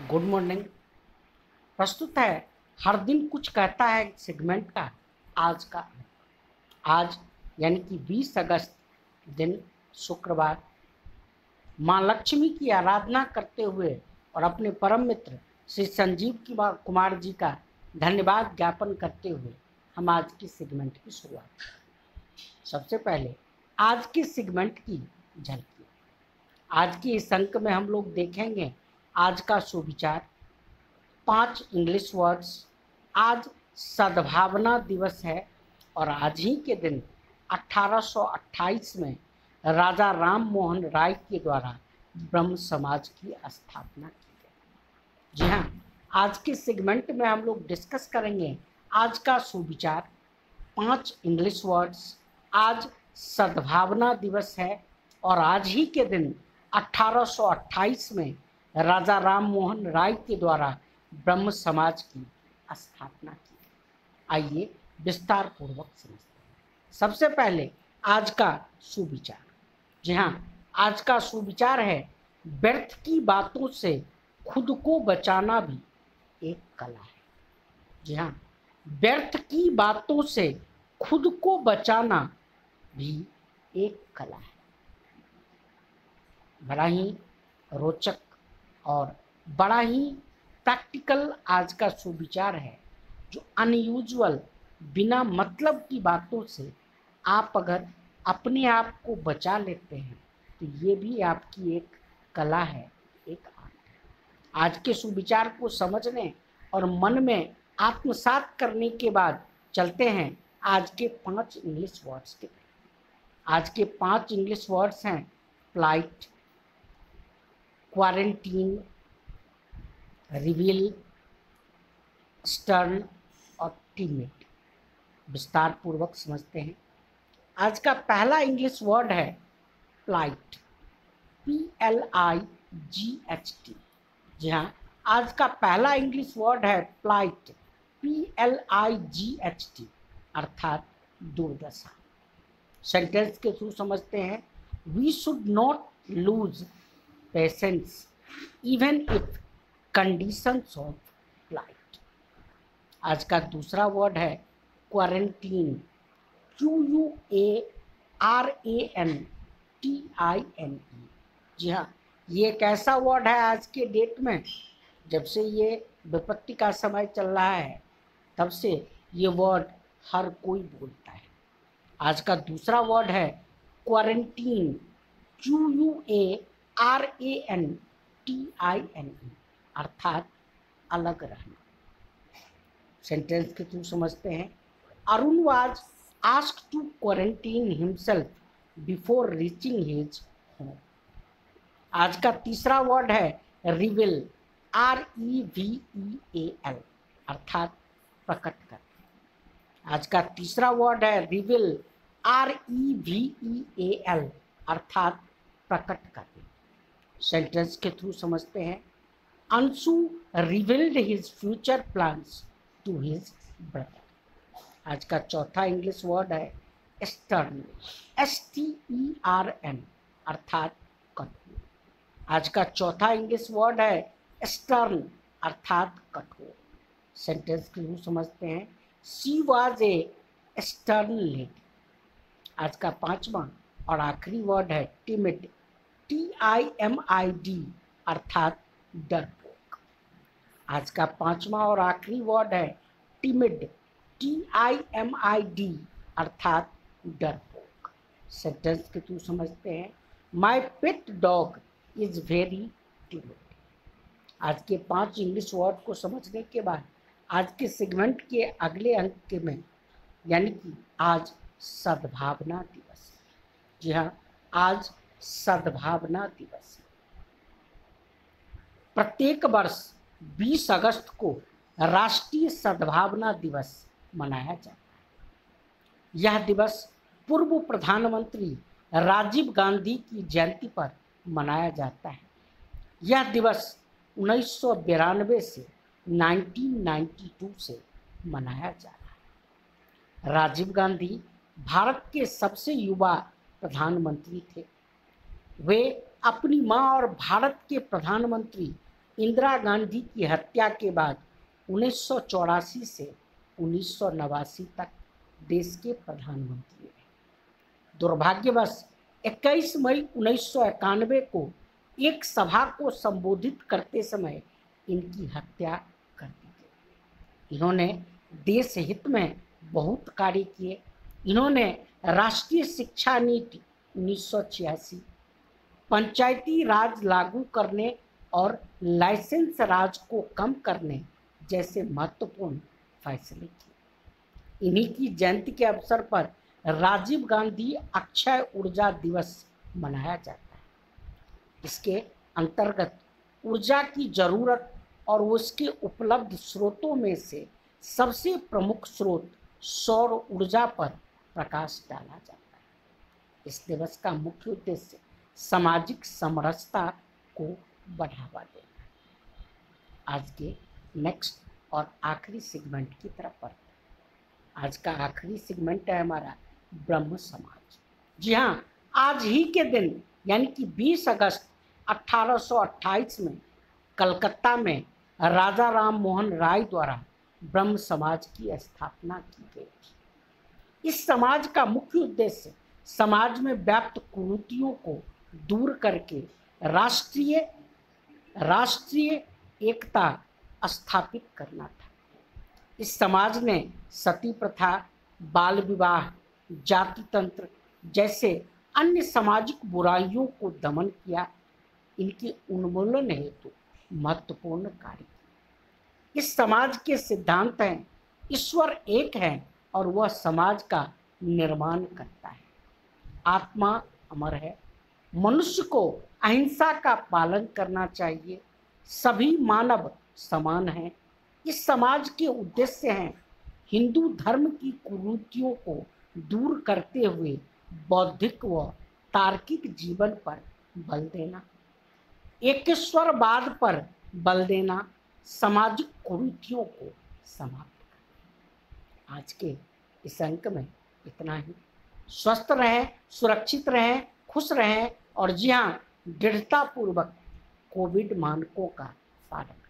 Good morning. प्रस्तुत है हर दिन कुछ कहता है सेगमेंट का आज यानी कि 20 अगस्त दिन शुक्रवार माँ लक्ष्मी की आराधना करते हुए और अपने परम मित्र श्री संजीव कुमार जी का धन्यवाद ज्ञापन करते हुए हम आज की सेगमेंट की शुरुआत। सबसे पहले आज के सेगमेंट की झलकी। आज की इस अंक में हम लोग देखेंगे आज का सुविचार, 5 इंग्लिश वर्ड्स। आज सद्भावना दिवस है और आज ही के दिन 1828 में राजा राम मोहन राय के द्वारा ब्रह्म समाज की स्थापना की गई। जी हाँ, आज के सेगमेंट में हम लोग डिस्कस करेंगे आज का सुविचार, 5 इंग्लिश वर्ड्स। आज सद्भावना दिवस है और आज ही के दिन 1828 में राजा राम मोहन राय के द्वारा ब्रह्म समाज की स्थापना की। आइए विस्तार पूर्वक समझते हैं। सबसे पहले आज का सुविचार। जी हाँ, आज का सुविचार है, व्यर्थ की बातों से खुद को बचाना भी एक कला है। जी हाँ, व्यर्थ की बातों से खुद को बचाना भी एक कला है। बड़ा ही रोचक और बड़ा ही प्रैक्टिकल आज का सुविचार है, जो अनयूजुअल बिना मतलब की बातों से आप अगर अपने आप को बचा लेते हैं तो ये भी आपकी एक कला है, एक आर्ट है। आज के सुविचार को समझने और मन में आत्मसात करने के बाद चलते हैं आज के 5 इंग्लिश वर्ड्स के। आज के 5 इंग्लिश वर्ड्स हैं प्लाइट, क्वारंटीन, रिवील, स्टर्न और टीमेट। विस्तार पूर्वक समझते हैं। आज का पहला इंग्लिश वर्ड है प्लाइट, PLIGHT। जी हाँ, आज का पहला इंग्लिश वर्ड है प्लाइट, PLIGHT, अर्थात दुर्दशा। सेंटेंस के थ्रू समझते हैं। We should not lose patience even if conditions of plight. आज का दूसरा वर्ड है क्वारंटीन, QUARANTINE। जी हाँ, ये एक ऐसा वर्ड है आज के डेट में, जब से ये विपत्ति का समय चल रहा है तब से ये वर्ड हर कोई बोलता है। आज का दूसरा वर्ड है क्वारंटीन, QUARANTINE, अर्थात अलग रहना। सेंटेंस के थ्रू समझते हैं। Arun was asked to quarantine himself before reaching his home. आज का तीसरा वर्ड है रिवील, REVEAL, अर्थात प्रकट कर। आज का तीसरा वर्ड है रिवील, REVEAL, अर्थात प्रकट कर। सेंटेंस के थ्रू समझते हैं। Anshu revealed his future plans to his brother. आज का चौथा इंग्लिश वर्ड है स्टर्न, STERN, अर्थात कठोर। आज का चौथा इंग्लिश वर्ड है स्टर्न, अर्थात कठोर। सेंटेंस के थ्रू समझते हैं। She was a stern lady. आज का पांचवा और आखिरी वर्ड है टिमिड, TIMID, अर्थात डरपोक। आज का पांचवा और आखिरी वर्ड है टिमिड, TIMID, अर्थात डरपोक। सेंटेंस के थ्रू समझते हैं। My pet dog is very timid. आज के 5 इंग्लिश वर्ड को समझने के बाद आज के सेगमेंट के अगले अंक में, यानी कि आज सद्भावना दिवस है। जी हाँ, आज सद्भावना दिवस है। प्रत्येक वर्ष 20 अगस्त को राष्ट्रीय सद्भावना दिवस मनाया जाता है। यह दिवस पूर्व प्रधानमंत्री राजीव गांधी की जयंती पर मनाया जाता है। यह दिवस 1992 से 1992 से मनाया जा रहा है। राजीव गांधी भारत के सबसे युवा प्रधानमंत्री थे। वे अपनी मां और भारत के प्रधानमंत्री इंदिरा गांधी की हत्या के बाद 1984 से 1989 तक देश के प्रधानमंत्री रहे। दुर्भाग्यवश 21 मई 1991 को एक सभा को संबोधित करते समय इनकी हत्या कर दी गई। इन्होंने देश हित में बहुत कार्य किए। इन्होंने राष्ट्रीय शिक्षा नीति 1986, पंचायती राज लागू करने और लाइसेंस राज को कम करने जैसे महत्वपूर्ण फैसले किए। इन्हीं की जयंती के अवसर पर राजीव गांधी अक्षय ऊर्जा दिवस मनाया जाता है। इसके अंतर्गत ऊर्जा की जरूरत और उसके उपलब्ध स्रोतों में से सबसे प्रमुख स्रोत सौर ऊर्जा पर प्रकाश डाला जाता है। इस दिवस का मुख्य उद्देश्य सामाजिक समरसता को बढ़ावा देना है। आज के नेक्स्ट और आखिरी सेगमेंट की तरफ बढ़ते हैं। आज का आखिरी सेगमेंट है हमारा ब्रह्म समाज। जी हाँ, आज ही के दिन यानी कि 20 अगस्त 1828 में कलकत्ता में राजा राम मोहन राय द्वारा ब्रह्म समाज की स्थापना की गई। इस समाज का मुख्य उद्देश्य समाज में व्याप्त कुरीतियों को दूर करके राष्ट्रीय एकता स्थापित करना था। इस समाज ने सती प्रथा, बाल विवाह, जाति तंत्र जैसे अन्य सामाजिक बुराइयों को दमन किया। इनके उन्मूलन हेतु महत्वपूर्ण कार्य किए। इस समाज के सिद्धांत हैं, ईश्वर एक है और वह समाज का निर्माण करता है। आत्मा अमर है, मनुष्य को अहिंसा का पालन करना चाहिए, सभी मानव समान हैं। इस समाज के उद्देश्य हैं हिंदू धर्म की कुरीतियों को दूर करते हुए बौद्धिक व तार्किक जीवन पर बल देना, एकेश्वरवाद पर बल देना, सामाजिक कुरीतियों को समाप्त करना। आज के इस अंक में इतना ही। स्वस्थ रहें, सुरक्षित रहें, खुश रहें और जी हाँ, दृढ़तापूर्वक कोविड मानकों का पालन